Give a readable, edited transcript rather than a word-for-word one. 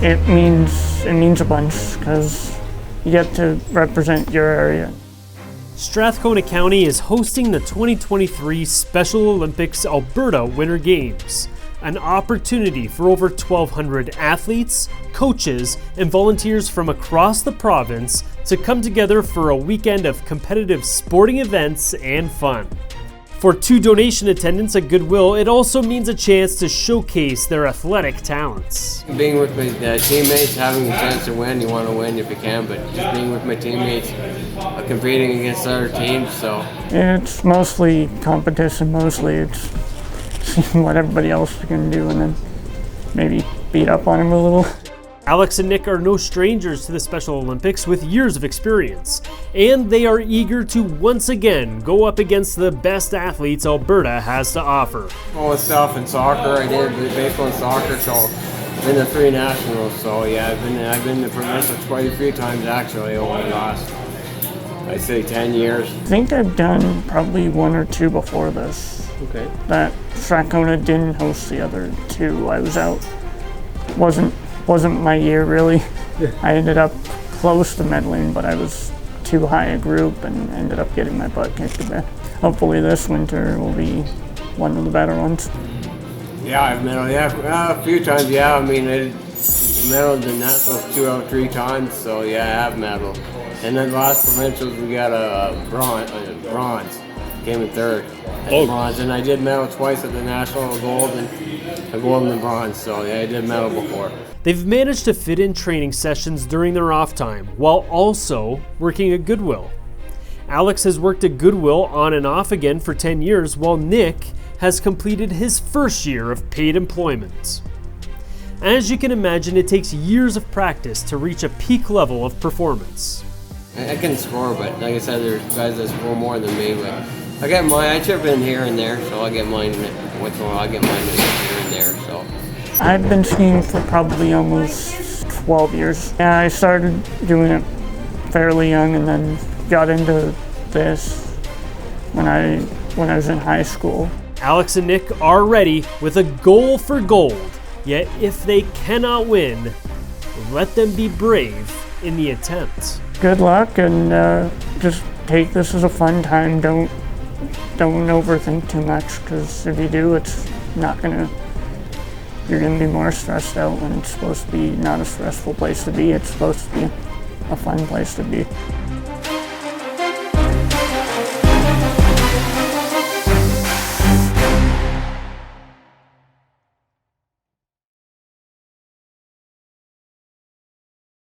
it means a bunch because you get to represent your area. Strathcona County is hosting the 2023 Special Olympics Alberta Winter Games, an opportunity for over 1,200 athletes, coaches, and volunteers from across the province to come together for a weekend of competitive sporting events and fun. For 2 donation attendants at Goodwill, it also means a chance to showcase their athletic talents. Being with my teammates, having a chance to win, you want to win if you can, but just being with my teammates, competing against other teams, so. It's mostly competition, mostly it's seeing what everybody else can do and then maybe beat up on them a little. Alex and Nick are no strangers to the Special Olympics with years of experience, and they are eager to once again go up against the best athletes Alberta has to offer. All the stuff in soccer, I did baseball and soccer, so I've been to 3 nationals, so yeah, I've been to provincials quite a few times actually over the last, I'd say 10 years. I think I've done probably 1 or 2 before this. Okay. That Strathcona didn't host the other 2. I was out. Wasn't my year really. I ended up close to medaling, but I was too high a group and ended up getting my butt kicked a bit. Hopefully this winter will be one of the better ones. Yeah, I've medaled, a few times, yeah. I mean, I medaled the nationals 2 out of 3 times, so yeah, I have medaled. And then last provincials we got a bronze. Came in 3rd at bronze, and I did medal twice at the national, a gold and bronze, so yeah, I did medal before. They've managed to fit in training sessions during their off time while also working at Goodwill. Alex has worked at Goodwill on and off again for 10 years, while Nick has completed his first year of paid employment. As you can imagine, it takes years of practice to reach a peak level of performance. I can score, but like I said, there's guys that score more than me, but I get mine. I chip in here and there, so I get mine once in a while. I get mine here and there, so. I've been skiing for probably almost 12 years. Yeah, I started doing it fairly young and then got into this when I was in high school. Alex and Nick are ready with a goal for gold, yet if they cannot win, let them be brave in the attempt. Good luck and just take this as a fun time. Don't overthink too much, because if you do, you're gonna be more stressed out when it's supposed to be not a stressful place to be. It's supposed to be a fun place to be.